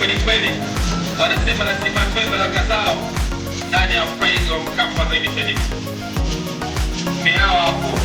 kweli kweli, wanasema lazima pewe baraka zao ndani ya Praise of Mkapa Initiative. Mihawa hapo.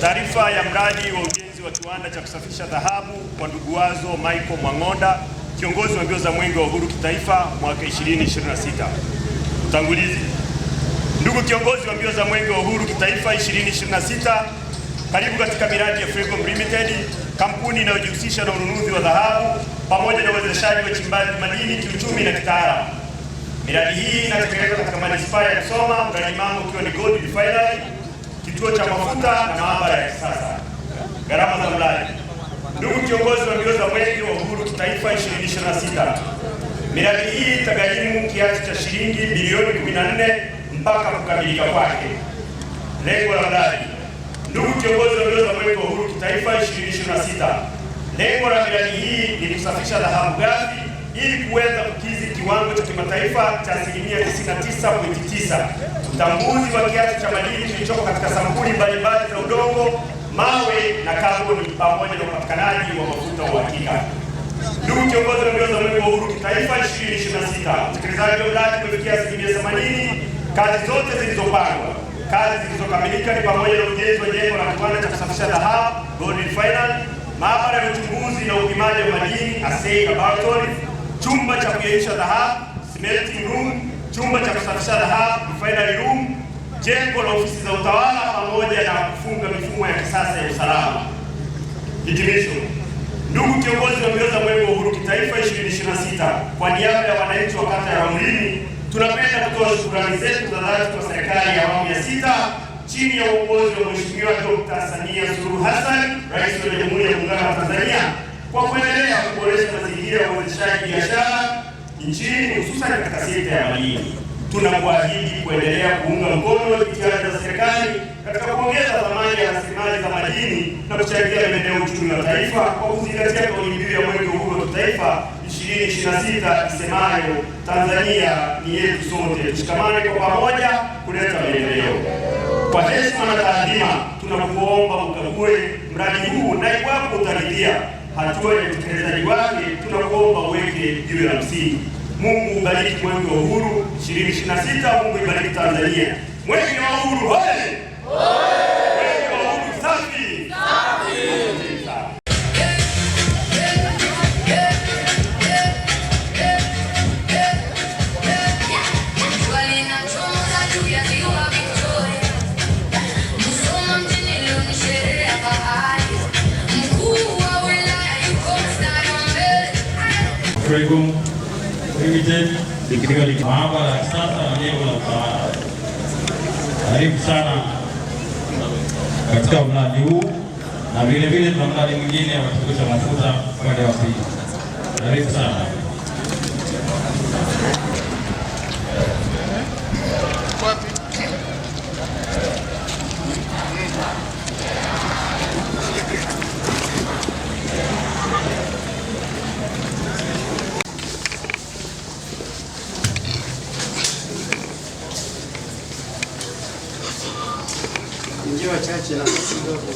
Taarifa ya mradi wa ujenzi wa kiwanda cha kusafisha dhahabu kwa ndugu Wazo Michael Mwang'onda, kiongozi wa mbio za Mwenge wa Uhuru kitaifa mwaka 2026. Utangulizi. Ndugu kiongozi wa mbio za Mwenge wa Uhuru kitaifa 2026, karibu katika miradi ya Frecom Limited, kampuni inayojihusisha na ununuzi wa dhahabu pamoja na uwezeshaji wa uchimbaji madini kiuchumi na kitaalamu. Miradi hii inatekelezwa katika manispaa ya Musoma, mradi mama ukiwa ni Gold Refinery, kituo cha mafuta na maabara ya kisasa. Gharama za mradi. Ndugu kiongozi wa mbio za Mwenge wa Uhuru kitaifa 2026, miradi hii itagharimu kiasi cha shilingi bilioni 14 mpaka kukamilika kwake. Lengo la mradi. Ndugu kiongozi wa mbio za Mwenge wa Uhuru kitaifa 2026, lengo la miradi hii ni kusafisha dhahabu ghafi ili kuweza kukidhi kiwango cha kimataifa cha 99.9%, utambuzi wa kiasi cha madini kilichoko katika sampuli mbalimbali za udongo, mawe na kaboni, pamoja na upatikanaji wa mafuta wa uhakika. Ndugu kiongozi wa mbio za Mwenge wa Uhuru kitaifa 2026, utekelezaji wa mradi umefikia 80%. Kazi zote zilizopangwa, kazi zilizokamilika ni pamoja na ujenzi wa jengo la kiwanda cha kusafisha dhahabu Gold Refinery, maabara ya uchunguzi na upimaji wa madini assay laboratory, chumba cha kuyeyusha dhahabu smelting room, chumba cha kusafisha dhahabu refinery room, jengo la ofisi za utawala pamoja na kufunga mifumo ya kisasa ya usalama. Hitimisho. Ndugu kiongozi wa mbio za Mwenge wa Uhuru kitaifa 2026, kwa niaba ya wananchi wa kata ya Ramlini, tunapenda kutoa shukrani zetu za dhati kwa serikali ya awamu ya 6 chini ya uongozi wa Mheshimiwa Dr. Samia Suluhu Hassan, Rais wa Jamhuri ya Muungano wa Tanzania, kwa kuendelea kuboresha mazingira ya uwezeshaji biashara nchini, hususan katika sekta ya madini. Tunakuahidi kuendelea kuunga mkono jitihada za serikali katika kuongeza thamani ya rasilimali za madini na kuchangia maendeleo ya uchumi wa taifa kwa kuzingatia kauli mbiu ya Mwenge wa Uhuru wa kitaifa 2026 isemayo Tanzania ni yetu sote, tushikamane kwa pamoja kuleta maendeleo. Kwa heshima na taadhima, tunakuomba ukague mradi huu na iwapo utaridhia hatua ya utekelezaji wake, tunakuomba uweke jiwe la msingi. Mungu ubariki Mwenge wa Uhuru 2026. Mungu ibariki Tanzania. Mwenge wa Uhuru hoye! Mwenge wa Uhuru safi! Frecom Limited, maabara ya kisasa na jengo la utawala. Karibu sana katika mradi huu, na vile vile tuna mradi mwingine wa kituo cha mafuta upande wa pili. Karibu sana. Njoo chache na kidogo.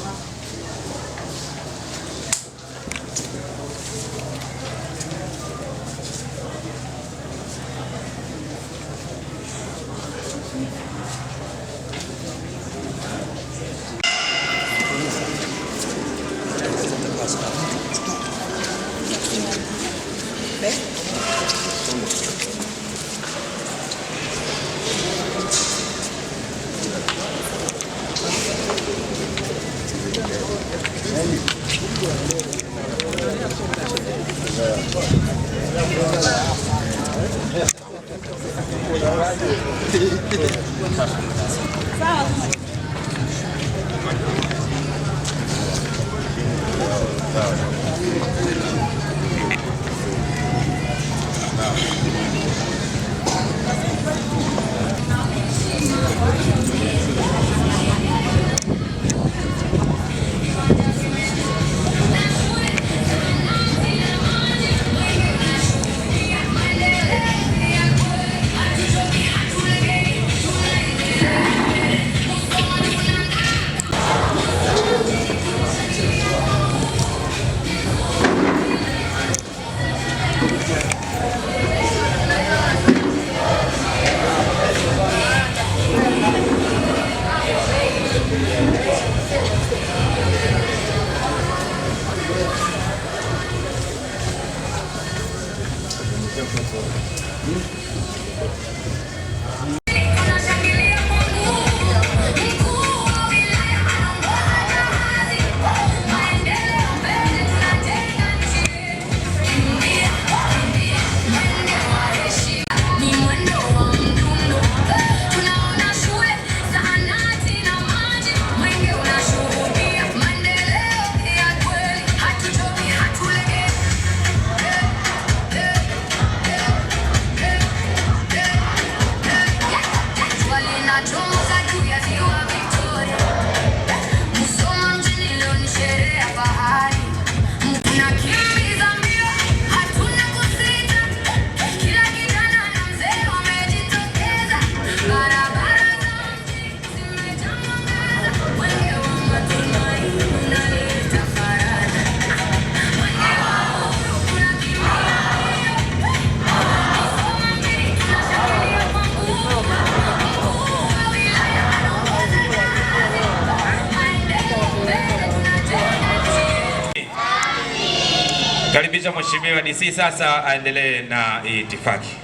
Karibisha Mheshimiwa DC sasa aendelee na itifaki.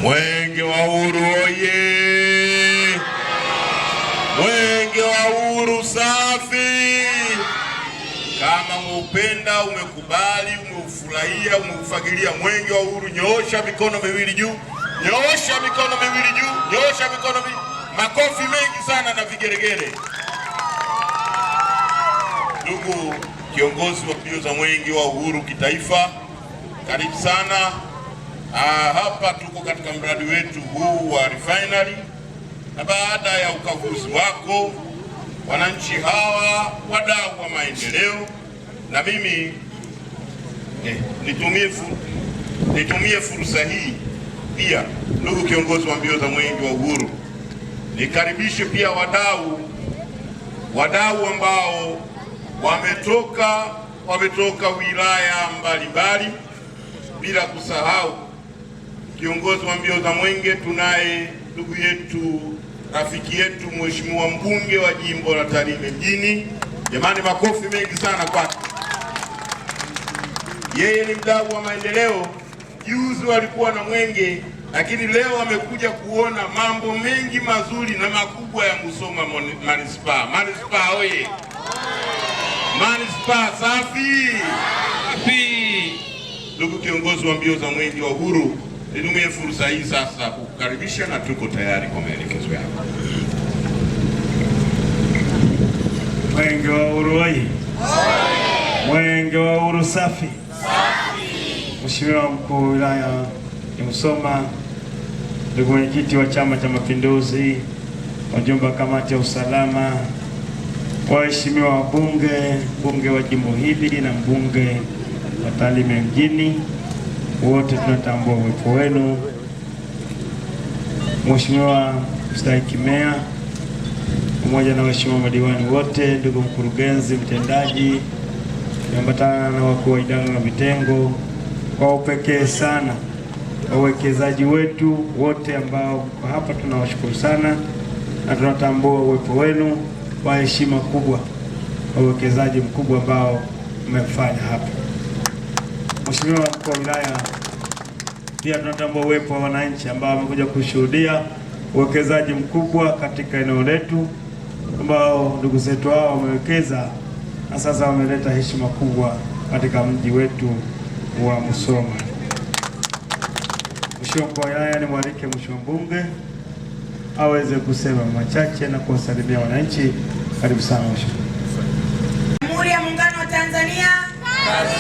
Mwenge wa Uhuru oye! Mwenge wa Uhuru safi! Kama umeupenda, umekubali, umeufurahia, umeufagilia Mwenge wa Uhuru, nyoosha mikono miwili juu. Nyoosha mikono miwili juu. Nyoosha mikono miwili. Makofi mengi sana na vigeregere. Ndugu kiongozi wa mbio za Mwenge wa Uhuru kitaifa, karibu sana. Hapa tuko katika mradi wetu huu wa refinery, na baada ya ukaguzi wako, wananchi hawa wadau wa maendeleo, na mimi nitumie fursa hii pia, ndugu kiongozi wa mbio za Mwenge wa Uhuru, nikaribishe pia wadau ambao wametoka wilaya mbalimbali, bila kusahau kiongozi wa mbio za Mwenge, tunaye ndugu yetu, rafiki yetu, mheshimiwa mbunge wa jimbo la Tarime mjini. Jamani, makofi mengi sana kwake. Yeye ni mdau wa maendeleo. Juzi walikuwa na Mwenge, lakini leo amekuja kuona mambo mengi mazuri na makubwa ya Musoma Manispaa. Manispaa oye! Manispaa safi! Ndugu kiongozi wa mbio za Mwenge wa Uhuru, nitumie fursa hii sasa kukukaribisha na tuko tayari kwa maelekezo yako. Mwenge wa Uhuru oye! Mwenge wa Uhuru safi! Mheshimiwa mkuu wa wilaya ya Musoma, ndugu mwenyekiti wa Chama cha Mapinduzi, wajumbe wa kamati ya usalama, waheshimiwa wabunge, mbunge wa jimbo hili na mbunge wa Tarime mjini, wote tunatambua uwepo wenu. Mheshimiwa mstahiki meya pamoja na waheshimiwa madiwani wote, ndugu mkurugenzi mtendaji, niambatana na wakuu wa idara na vitengo, kwa upekee sana wawekezaji wetu wote ambao hapa, tunawashukuru sana na tunatambua uwepo wenu wa heshima kubwa, wawekezaji mkubwa ambao mmefanya hapa. Mheshimiwa mkuu wa wilaya, pia tunatambua uwepo wa wananchi ambao wamekuja kushuhudia uwekezaji mkubwa katika eneo letu, ambao ndugu zetu hao wamewekeza na sasa wameleta heshima kubwa katika mji wetu wa Musoma. Mheshimiwa mkuu wa wilaya, nimwalike Mheshimiwa mbunge aweze kusema machache na kuwasalimia wananchi. Karibu sana Mheshimiwa. Jamhuri ya Muungano wa Tanzania, kazi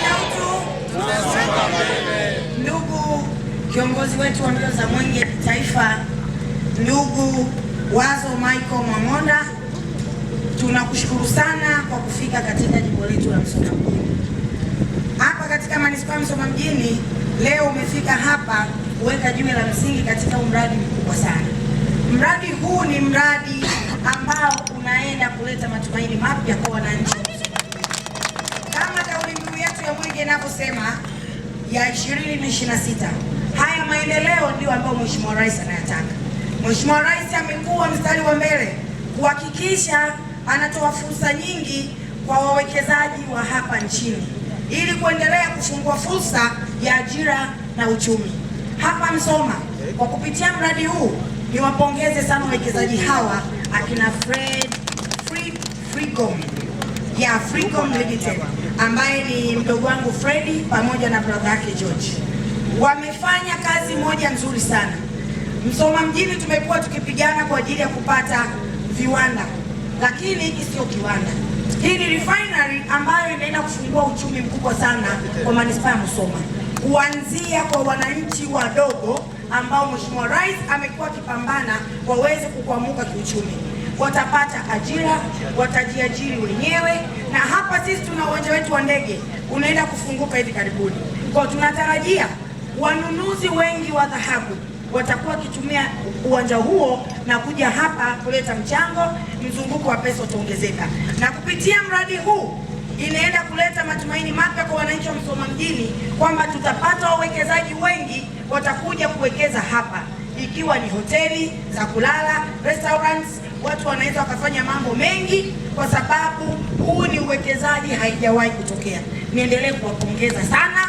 na utu, tunasonga mbele. Ndugu kiongozi wetu wa mbio za mwenge kitaifa, ndugu Wazo Michael Mwang'onda, tunakushukuru sana kwa kufika katika jimbo letu la Msoma mjini. Hapa katika manispaa ya Msoma mjini leo umefika hapa kuweka jiwe la msingi katika mradi mkubwa sana. Mradi huu ni mradi ambao unaenda kuleta matumaini mapya kwa wananchi. Kama kauli mbiu yetu ya mwenge inavyosema ya 2026, haya maendeleo ndio ambayo Mheshimiwa Rais anayataka. Mheshimiwa Rais amekuwa mstari wa mbele kuhakikisha anatoa fursa nyingi kwa wawekezaji wa hapa nchini ili kuendelea kufungua fursa ya ajira na uchumi hapa Msoma. Kwa kupitia mradi huu niwapongeze sana wawekezaji hawa akina Freecom Limited ambaye ni mdogo wangu Freddy pamoja na brother yake George. Wamefanya kazi moja nzuri sana. Msoma mjini tumekuwa tukipigana kwa ajili ya kupata viwanda, lakini hiki sio kiwanda. Hii ni refinery ambayo inaenda kufungua uchumi mkubwa sana kwa manispaa ya Msoma, kuanzia kwa wananchi wadogo ambao Mheshimiwa Rais amekuwa akipambana waweze kukwamuka kiuchumi. Watapata ajira, watajiajiri wenyewe, na hapa sisi tuna uwanja wetu wa ndege unaenda kufunguka hivi karibuni. Kwa tunatarajia wanunuzi wengi wa dhahabu watakuwa wakitumia uwanja huo na kuja hapa kuleta mchango, mzunguko wa pesa utaongezeka. Na kupitia mradi huu inaenda kuleta matumaini mapya kwa wananchi wa Msoma mjini kwamba tutapata wawekezaji wengi watakuja kuwekeza hapa, ikiwa ni hoteli za kulala, restaurants, watu wanaweza wakafanya mambo mengi kwa sababu huu ni uwekezaji haijawahi kutokea. Niendelee kuwapongeza sana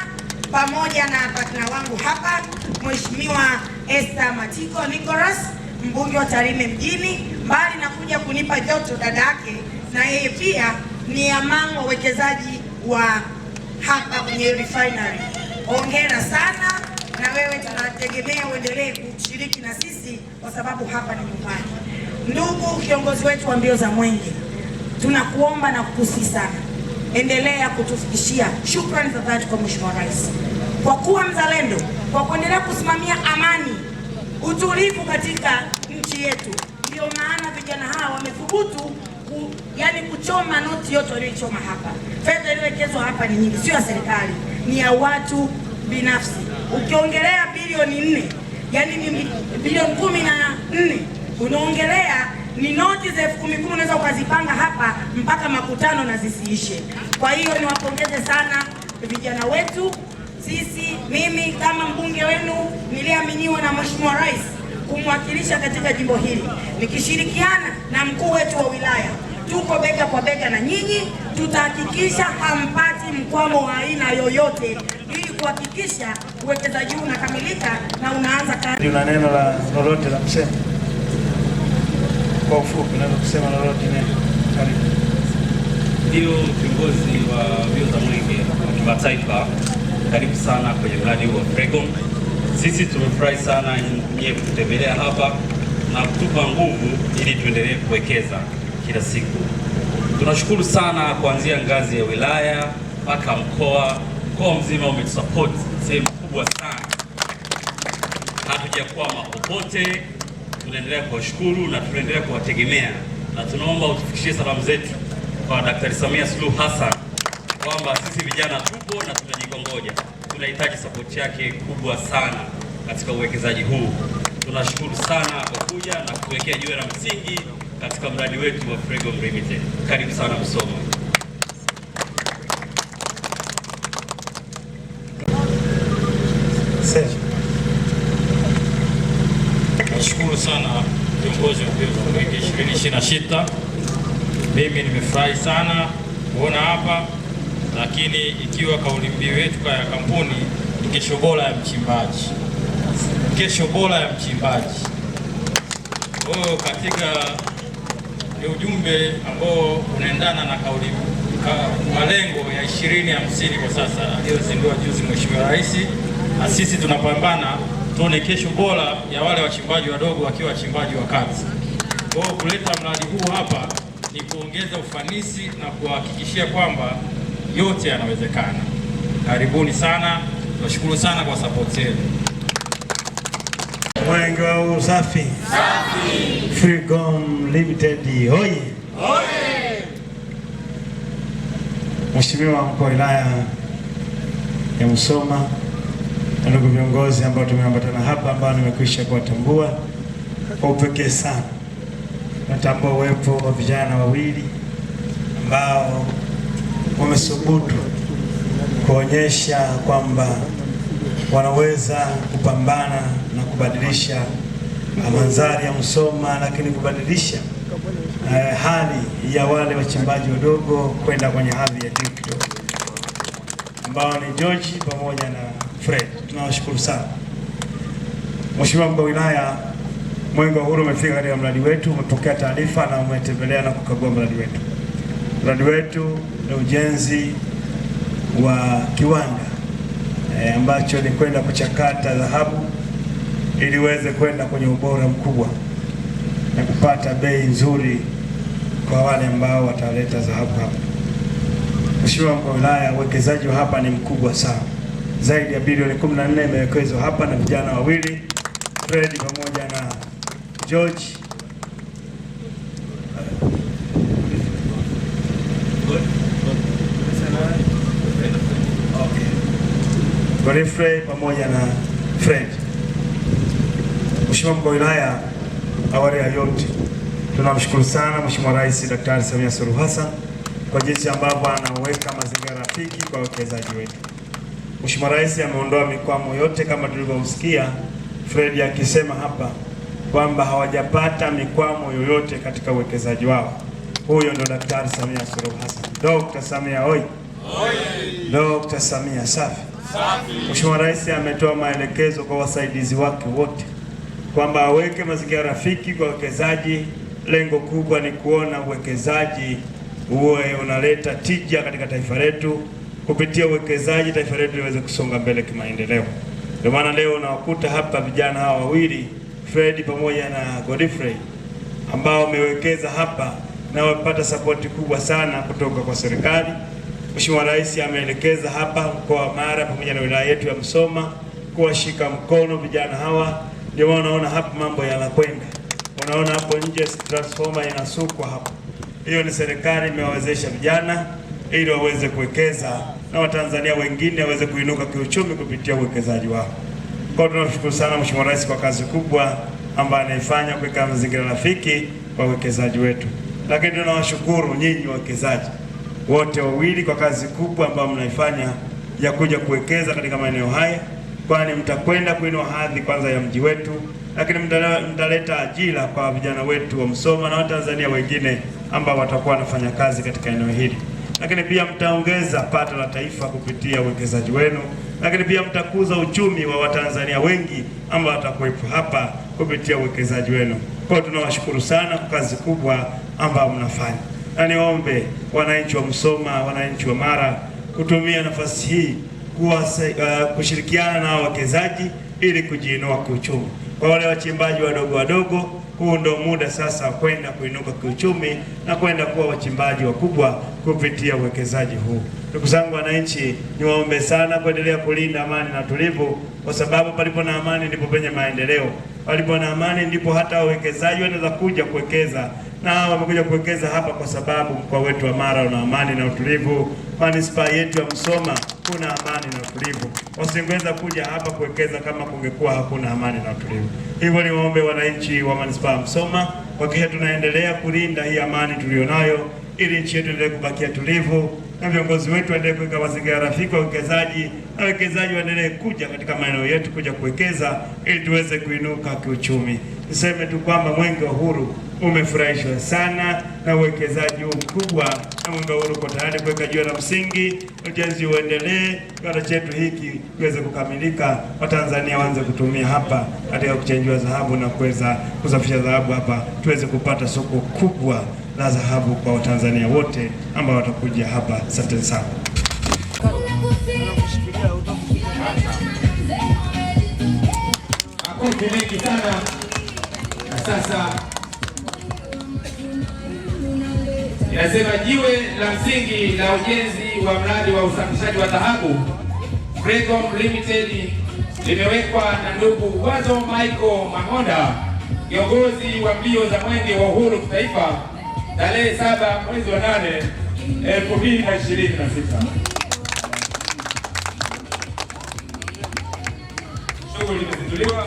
pamoja na partner wangu hapa Mheshimiwa Esther Matiko Nicholas, mbunge wa Tarime mjini, mbali na kuja kunipa joto dada yake, na yeye pia ni among wawekezaji wa hapa kwenye refinery. Hongera sana, na wewe tunategemea uendelee kushiriki na sisi kwa sababu hapa ni nyumbani. Ndugu kiongozi wetu wa mbio za mwenge, tunakuomba na kukusihi sana, endelea kutufikishia shukrani za dhati kwa Mheshimiwa Rais kwa kuwa mzalendo, kwa kuendelea kusimamia amani, utulivu katika nchi yetu. Ndio maana vijana hawa wamethubutu kuchoma noti yote walioichoma hapa. Fedha iliyowekezwa hapa ni nyingi, sio ya serikali, ni ya watu binafsi. Ukiongelea bilioni 4, yani ni bilioni 14, unaongelea ni noti za 10,000 unaweza ukazipanga hapa mpaka makutano na zisiishe. Kwa hiyo niwapongeze sana vijana wetu. Mimi kama mbunge wenu niliaminiwa na Mheshimiwa Rais kumwakilisha katika jimbo hili, nikishirikiana na mkuu wetu wa wilaya, tuko bega kwa bega na nyinyi. Tutahakikisha hampati mkwamo wa aina yoyote ili kuhakikisha uwekezaji huu unakamilika na unaanza kazi. Una neno lolote la kusema? Kwa ufupi naweza kusema lolote neno. Karibu. Ndio kiongozi wa mbio za mwenge wa kimataifa, karibu sana kwenye mradi huu wa Freecom. Sisi tumefurahi sana nyie kutembelea hapa na kutupa nguvu ili tuendelee kuwekeza kila siku. Tunashukuru sana kuanzia ngazi ya wilaya mpaka mkoa mzima umetusupport sehemu kubwa sana. Hatujakwama popote, tunaendelea kuwashukuru na tunaendelea kuwategemea, na tunaomba utufikishie salamu zetu kwa Daktari Samia Suluhu Hassan kwamba sisi vijana tupo na tunajikongoja, tunahitaji support yake kubwa sana katika uwekezaji huu. Tunashukuru sana kwa kuja na kuwekea jiwe la msingi katika mradi wetu wa Freecom Limited. Karibu sana Msoma. Nashukuru sana viongozi wa mbio za mwenge 2026. Mimi nimefurahi sana kuona hapa, lakini ikiwa kauli mbiu yetu ya kampuni ni kesho bora ya mchimbaji, kesho bora ya mchimbaji. Katika ni ujumbe ambao unaendana na kauli malengo ya 2050 kwa sasa aliyozindua juzi Mheshimiwa Rais na sisi tunapambana tuone kesho bora ya wale wachimbaji wadogo wakiwa wachimbaji wa kati. Kwa hiyo kuleta mradi huu hapa ni kuongeza ufanisi na kuhakikishia kwamba yote yanawezekana. Karibuni sana, tunashukuru sana kwa support yenu. Mwenge wa Uhuru safi. Safi. Freecom Limited hoye. Hoye. Mheshimiwa Mkuu wa Wilaya ya Musoma na ndugu viongozi ambao tumeambatana hapa ambao nimekwisha kuwatambua kwa upekee sana. Natambua uwepo wa vijana wawili ambao wamesubutu kuonyesha kwamba wanaweza kupambana na kubadilisha mandhari ya Musoma, lakini kubadilisha hali ya wale wachimbaji wadogo kwenda kwenye hadhi ya juu kidogo, ambao ni George pamoja na Fred. Tunawashukuru sana. Mheshimiwa Mkuu wa Wilaya, Mwenge wa Uhuru umefika katika mradi wetu, umepokea taarifa na umetembelea na kukagua mradi wetu. Mradi wetu ni ujenzi wa kiwanda ambacho ni kwenda kuchakata dhahabu ili iweze kwenda kwenye ubora mkubwa na kupata bei nzuri kwa wale ambao wataleta dhahabu hapa. Mheshimiwa Mkuu wa Wilaya, uwekezaji wa hapa ni mkubwa sana. Zaidi ya bilioni 14 imewekezwa hapa na vijana wawili, Fred pamoja na George. Godfrey pamoja na Fred. Mheshimiwa Mkuu wa Wilaya, awali ya yote tunamshukuru sana Mheshimiwa Rais Daktari Samia Suluhu Hassan kwa jinsi ambavyo anaweka mazingira rafiki kwa wawekezaji wetu. Mheshimiwa Rais ameondoa mikwamo yote kama tulivyomsikia Fred akisema hapa kwamba hawajapata mikwamo yoyote katika uwekezaji wao. Huyo ndo Daktari Samia Suluhu Hassan. Dr. Samia oi. Dr. Samia safi. Mheshimiwa Rais ametoa maelekezo kwa wasaidizi wake wote kwamba aweke mazingira rafiki kwa wawekezaji. Lengo kubwa ni kuona uwekezaji uwe unaleta tija katika taifa letu. Kupitia uwekezaji taifa letu liweze kusonga mbele kimaendeleo. Ndio maana leo nawakuta hapa vijana hawa wawili, Fred pamoja na Godfrey, ambao wamewekeza hapa na wamepata sapoti kubwa sana kutoka kwa serikali. Mheshimiwa Rais ameelekeza hapa mkoa wa Mara pamoja na wilaya yetu ya Musoma kuwashika mkono vijana hawa. Ndio unaona hapa mambo yanakwenda. Unaona hapo nje transformer inasukwa hapo. Hiyo ni serikali imewawezesha vijana ili waweze kuwekeza na Watanzania wengine waweze kuinuka kiuchumi kupitia uwekezaji wao. Kwa hiyo tunashukuru sana Mheshimiwa Rais kwa kazi kubwa ambayo anaifanya kuweka mazingira rafiki kwa uwekezaji wetu. Lakini tunawashukuru nyinyi wawekezaji wote wawili kwa kazi kubwa ambayo mnaifanya ya kuja kuwekeza katika maeneo haya, kwani mtakwenda kuinua hadhi kwanza ya mji wetu, lakini mtaleta ajira kwa vijana wetu wa Musoma na Watanzania wengine ambao watakuwa wanafanya kazi katika eneo hili. Lakini pia mtaongeza pato la taifa kupitia uwekezaji wenu, lakini pia mtakuza uchumi wa Watanzania wengi ambao watakuwepo hapa kupitia uwekezaji wenu. Kwa hiyo tunawashukuru sana kwa kazi kubwa ambayo mnafanya. Na niombe wananchi wa Musoma, wananchi wa Mara kutumia nafasi hii kushirikiana na wawekezaji ili kujiinua kiuchumi. Kwa wale wachimbaji wadogo wadogo, huu ndio muda sasa kwenda kuinuka kiuchumi na kwenda kuwa wachimbaji wakubwa kupitia uwekezaji huu. Ndugu zangu wananchi, niwaombe sana kuendelea kulinda amani na tulivu, kwa sababu palipo na amani ndipo penye maendeleo. Palipo na amani ndipo hata wawekezaji wanaweza kuja kuwekeza, na wamekuja kuwekeza hapa kwa sababu mkoa wetu wa Mara una amani na utulivu. Manispaa yetu ya Musoma kuna amani na utulivu. Wasingeweza kuja hapa kuwekeza kama kungekuwa hakuna amani na utulivu. Hivyo niwaombe wananchi wa manispaa ya Musoma wakisha tunaendelea kulinda hii amani tulionayo, ili nchi yetu endelee kubakia tulivu, na viongozi wetu waendelee kuweka mazingira rafiki wa uwekezaji, na wawekezaji waendelee kuja katika maeneo yetu kuja kuwekeza ili tuweze kuinuka kiuchumi. Niseme tu kwamba Mwenge wa Uhuru umefurahishwa sana na uwekezaji huu mkubwa, na Mwenge wa Uhuru uko tayari kuweka jiwe la msingi, ujenzi uendelee, kiwanda chetu hiki kiweze kukamilika, Watanzania waanze kutumia hapa katika kuchenjua dhahabu na kuweza kusafisha dhahabu hapa, tuweze kupata soko kubwa la dhahabu kwa Watanzania wote ambao watakuja hapa. Asante sana. makofi mengi sana. Na sasa inasema jiwe la msingi la ujenzi wa mradi wa usafishaji wa dhahabu Freedom Limited limewekwa na ndugu Wazo Michael Mang'onda, kiongozi wa mbio za Mwenge wa Uhuru Kitaifa, tarehe 7 mwezi wa 8 2026. Shughuli imezinduliwa.